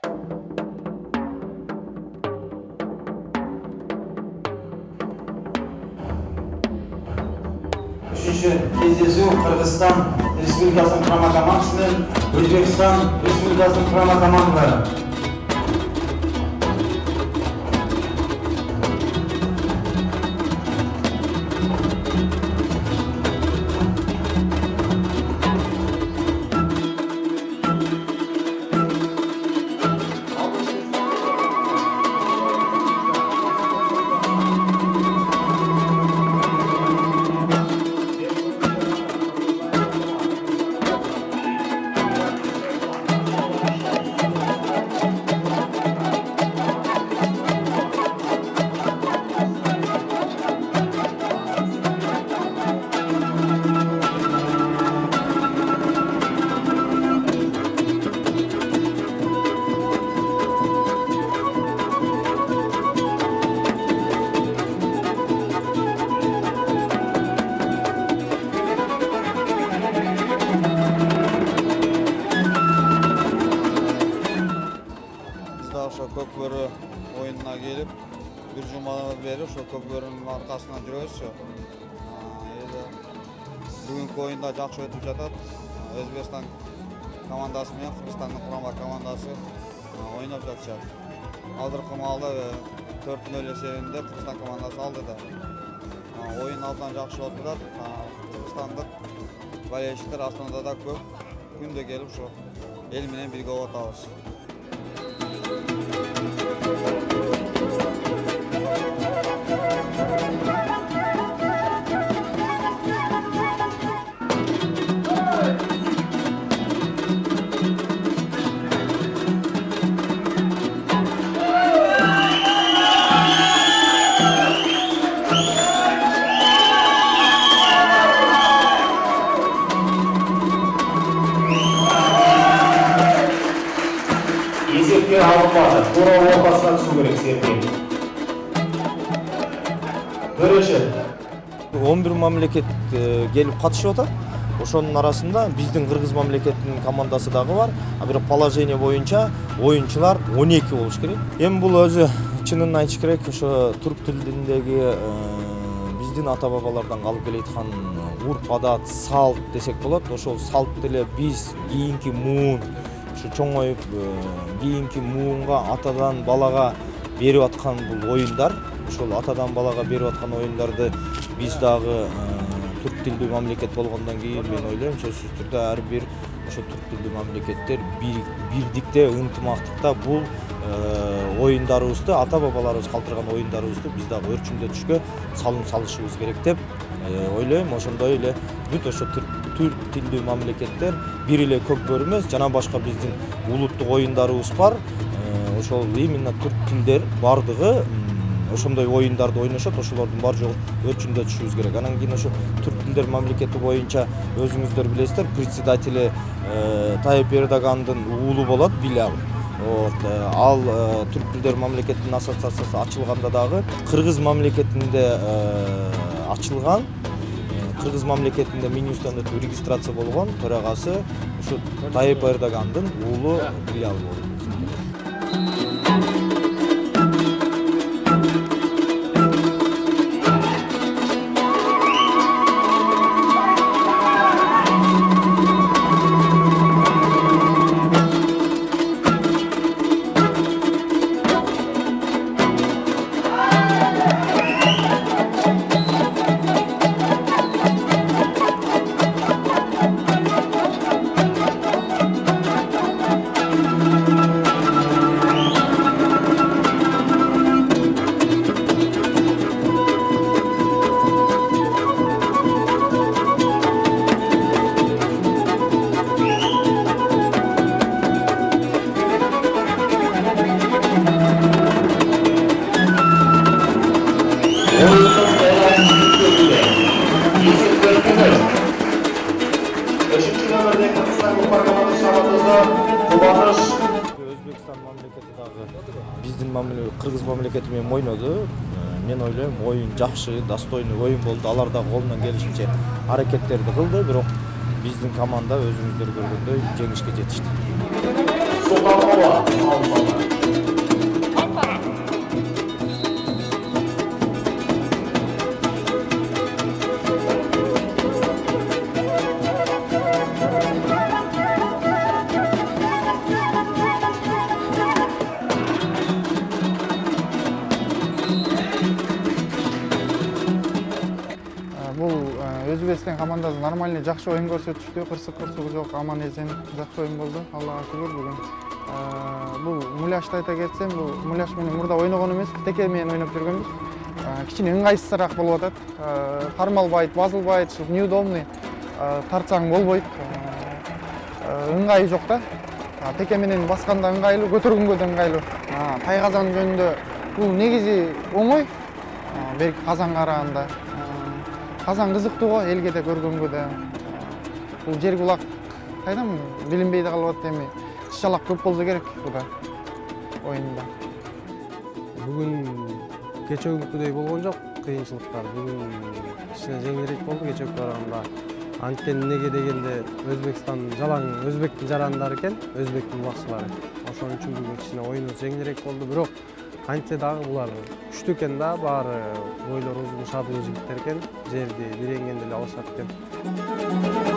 Üçüncü кездесу Kırgızistan Respublikasының құрама командасы мен Өзбекстан Республикасының құрама командалары. Көкбөрі ойынына келіп, бір жұмадан бері көкбөрінің арқасынан жүрөбүз. Бүгінгі ойында жақсы өтіп жатат. Өзбекстан командасы мен Кыргызстандын құрама командасы ойнап жатышат. Алдыркы маалда 4-0 есебинде Кыргызстан командасы алды да. Ойын абдан жақсы өтүп жатат. Кыргызстандык болельщиктер Астанада көп. Күндө келип эл менен бирге отабыз. Есепке алынбады. Тура ортасына түсу керек Сергей. Бірінші. 11 мамлекет келіп қатысып отыр. Ошонун арасында биздин Кыргыз мамлекетинин командасы дагы бар. Бирок положение боюнча оюнчулар 12 болуш керек. Эми бул өзү чынын айтыш керек, ошо түрк тилиндеги биздин ата-бабалардан калып келаткан урп адат, салт десек болот. Ошол салт деле биз кийинки муун чоңоюп кийинки муунга атадан балага берип аткан бул оюндар. Ошол атадан балага берип аткан оюндарды биз дагы түрк тилдүү мамлекет болгондон кийин мен ойлойм, сөзсүз түрдө ар бир ошо түрк тилдүү мамлекеттер бирдикте, ынтымактыкта бул оюндарыбызды, ата-бабаларыбыз калтырган оюндарыбызды биз дагы өрчүндөтүшкө салым салышыбыз керек деп ойлойм. Ошондой эле бүт ошо түрк тилдүү мамлекеттер бир эле көкбөр эмес, жана башка биздин улуттук оюндарыбыз бар. Ошол именно түрк тилдер бардыгы ошондой оюндарды ойношот, ошолордун бар жогун өрчүндөтүшүбүз керек. Анан кийин ошо түрк тилдер мамлекети боюнча өзүңүздөр билесиздер, председатели Тайып Эрдогандын уулу болот, Билал. Ал түрк тилдер мамлекетинин ассоциациясы ачылганда дагы Кыргыз мамлекетинде ачылган, Кыргыз мамлекетинде Минюстан өтүп регистрация болгон төрагасы ушу Тайып Эрдогандын уулу Билал болду. Өзбекстан мамлекети дагы биздин Кыргыз мамлекети менен ойноду. Мен ойлойм, оюн жакшы, достойный оюн болду. Алар да колунан келишинче аракеттерди кылды, бирок биздин команда өзүңүздөр көргөндөй жеңишке жетишти. Султанова алып. Бул Өзбекстан командасы нормальный, жакшы оюн көрсөтүштү. Кырсык-кырсыгы жок, аман эсен жакшы оюн болду. Аллага шүгүр бүгүн. Бул муляшты айта кетсем, бул муляш менен мурда ойногон эмес, теке менен ойноп жүргөнбүз. Кичине ыңгайсызыраак болуп атат. Кармалбайт, базылбайт, неудобный, тартсаң болбойт. Ыңгайы жок да. Теке менен басканда ыңгайлуу, көтөргөнгө да ыңгайлуу. Тай казан жөнүндө бул негизи оңой. Берки казанга караганда. Казан кызыктуу го, элге да көргөнгө да. Бул жер булак кайдам билинбей да калып атат эми. Чалак көп болсо керек буда оюнда. Бүгүн кечеөгүнкүдөй болгон жок кыйынчылыктар. Бүгүн кичине жеңилирээк болду кечеөгкө караганда. Анткени эмнеге дегенде Өзбекстан жалаң өзбектин жарандары экен, өзбектин бакчылары. Ошон үчүн бүгүн кичине оюнубуз жеңилирээк болду, бирок кантсе дагы булар күчтүү экен да, баары бойлору узун, шадуу жигиттер экен, жерди биреңгенде эле алышат экен.